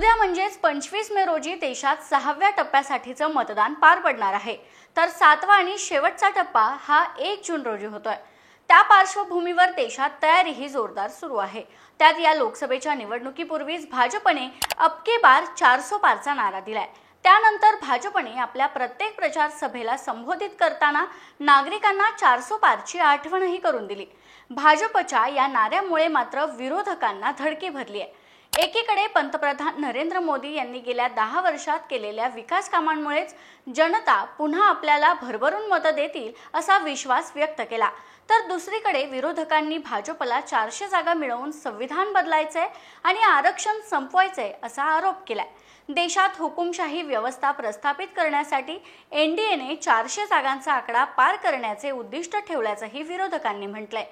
उद्या म्हणजेच 25 मे रोजी देशात 6व्या टप्प्यासाठीचं मतदान पार पडणार आहे। तर 7वा आणि शेवटचा टप्पा हा 1 जून रोजी होतोय। त्या पार्श्वभूमीवर देशात तयारीही जोरदार सुरू आहे। त्यात या लोकसभेच्या निवडणुकीपूर्वीच भाजपने अब की बार 400 पारचा नारा दिलाय। त्यानंतर भाजपने आपल्या प्रत्येक प्रचार सभेला संबोधित करताना नागरिकांना 400 पारची आठवणही करून दिली। भाजपच्या या नाऱ्यामुळे मात्र विरोधकांना धडकी भरली आहे। एकीकडे पंतप्रधान नरेंद्र मोदी यांनी गेल्या 10 वर्षात केलेल्या विकास कामांमुळेच जनता पुन्हा आपल्याला भरभरून मतं देतील असा विश्वास व्यक्त केला, तर दुसरीकडे विरोधकांनी भाजपला 400 जागा मिळवून संविधान बदलायचे आणि आरक्षण संपवायचे असा आरोप केलाय। देशात हुकुमशाही व्यवस्था प्रस्थापित करण्यासाठी एनडीएने 400 जागांचा आकडा पार करण्याचे उद्दिष्ट ठेवल्याचंही विरोधकांनी म्हटलंय।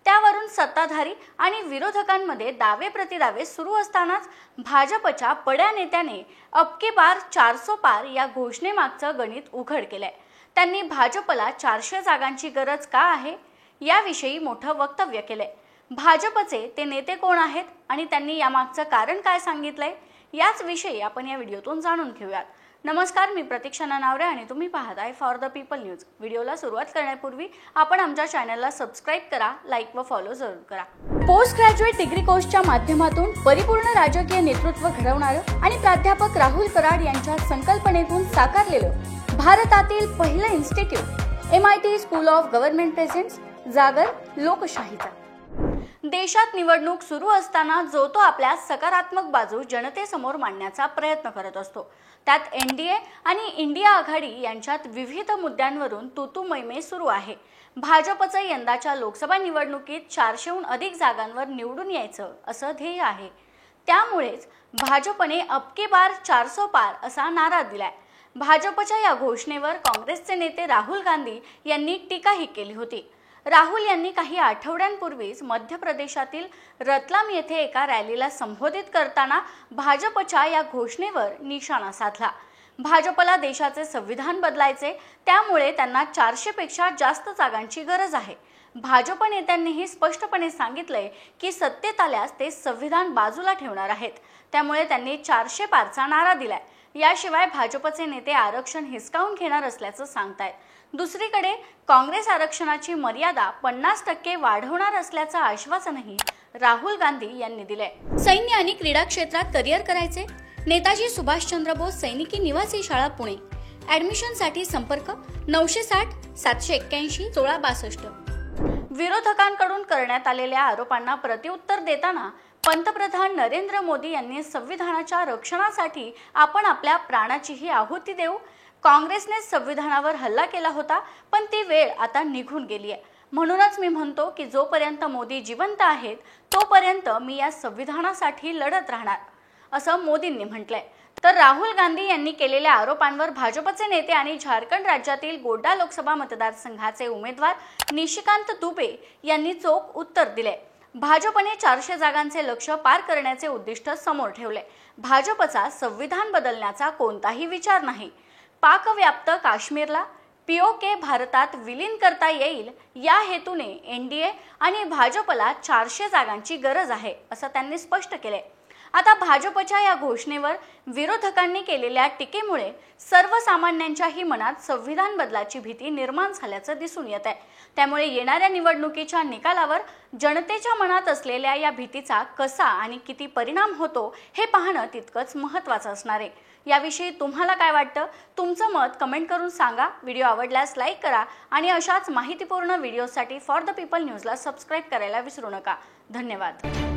त्यावरून सत्ताधारी आणि विरोधकांमध्ये दावे प्रतिदावे सुरू असतानाच भाजपच्या बड्या नेत्याने अब की बार 400 पार या घोषणेमागचं गणित उघड केलंय। त्यांनी भाजपला 400 जागांची गरज का आहे याविषयी मोठं वक्तव्य केलंय। भाजपचे ते नेते कोण आहेत आणि त्यांनी यामागचं कारण काय सांगितलंय याच विषयी आपण या व्हिडिओतून जाणून घेऊयात। नमस्कार, मी प्रतीक्षा नानावरे आणि तुम्ही पाहताय फॉर द पीपल न्यूज। व्हिडिओला सुरुवात करण्यापूर्वी आपण आमच्या चॅनलला सबस्क्राइब करा, लाईक व फॉलो जरूर करा। पोस्ट ग्रॅज्युएट डिग्री कोर्सच्या माध्यमातून परिपूर्ण राजकीय नेतृत्व घडवणारं आणि प्राध्यापक राहुल कराड यांच्या संकल्पनेतून साकारलेलं भारतातील पहिलं institute MIT school of government presents जागर लोकशाहीचा। देशात निवडणूक सुरू असताना जो तो आपल्या सकारात्मक बाजू जनतेसमोर मांडण्याचा प्रयत्न करत असतो। त्यात एनडीए आणि इंडिया आघाडी यांच्यात विविध मुद्द्यांवरून तुतुमैमे सुरू आहे। भाजपचं यंदाच्या लोकसभा निवडणुकीत 400हून अधिक जागांवर निवडून यायचं असं ध्येय आहे। त्यामुळेच भाजपने अब की बार 400 पार असा नारा दिलाय। भाजपच्या या घोषणेवर काँग्रेसचे नेते राहुल गांधी यांनी टीकाही केली होती। राहुल यांनी काही आठवड्यांपूर्वीच मध्य प्रदेशातील रतलाम येथे एका रॅलीला संबोधित करताना भाजपच्या या घोषणेवर निशाणा साधला। भाजपला देशाचे संविधान बदलायचे, त्यामुळे त्यांना 400 पेक्षा जास्त जागांची गरज आहे। भाजप नेत्यांनीही स्पष्टपणे सांगितलंय की सत्तेत आल्यास ते संविधान बाजूला ठेवणार आहेत, त्यामुळे त्यांनी 400 पारचा नारा दिलाय। याशिवाय भाजपचे नेते आरक्षण हिसकावून घेणार असल्याचं सांगतायत। दुसरीकडे काँग्रेस आरक्षणाची मर्यादा 50% वाढवणार असल्याचं आश्वासनही राहुल गांधी यांनी दिलंय। सैन्य आणि क्रीडा क्षेत्रात करिअर करायचे, नेताजी सुभाषचंद्र बोस सैनिकी निवासी शाळा पुणे। ऍडमिशनसाठी संपर्क 960 781 1662। विरोधकांकडून करण्यात आलेल्या आरोपांना प्रत्युत्तर देताना पंतप्रधान नरेंद्र मोदी यांनी संविधानाच्या रक्षणासाठी आपण आपल्या प्राणाचीही आहुती देऊ। काँग्रेसने संविधानावर हल्ला केला होता, पण ती वेळ आता निघून गेली आहे। म्हणूनच मी म्हणतो की जोपर्यंत मोदी जिवंत आहेत तोपर्यंत मी या संविधानासाठी लढत राहणार असं मोदींनी म्हटलंय। तर राहुल गांधी यांनी केलेल्या आरोपांवर भाजपचे नेते आणि झारखंड राज्यातील गोड्डा लोकसभा मतदारसंघाचे उमेदवार निशिकांत दुबे यांनी चोख उत्तर दिले। भाजपने 400 जागांचे लक्ष्य पार करण्याचे उद्दिष्ट समोर ठेवले। भाजपचा संविधान बदलण्याचा कोणताही विचार नाही। पाकव्याप्त काश्मीरला POK भारतात विलीन करता येईल या हेतूने एनडीए आणि भाजपला 400 जागांची गरज आहे असं त्यांनी स्पष्ट केले। आता भाजपच्या या घोषणेवर विरोधकांनी केलेल्या टीकेमुळे सर्वसामान्यांच्याही मनात संविधान बदलाची भीती निर्माण झाल्याचं दिसून येत आहे। त्यामुळे येणाऱ्या निवडणुकीच्या निकालावर जनतेच्या मनात असलेल्या या भीतीचा कसा आणि किती परिणाम होतो हे पाहणं तितकंच महत्त्वाचं असणार आहे। याविषयी तुम्हाला काय वाटतं? तुमचं मत कमेंट करून सांगा। व्हिडिओ आवडल्यास लाईक करा आणि अशाच माहितीपूर्ण व्हिडिओसाठी फॉर द पीपल न्यूजला सबस्क्राइब करायला विसरू नका। धन्यवाद।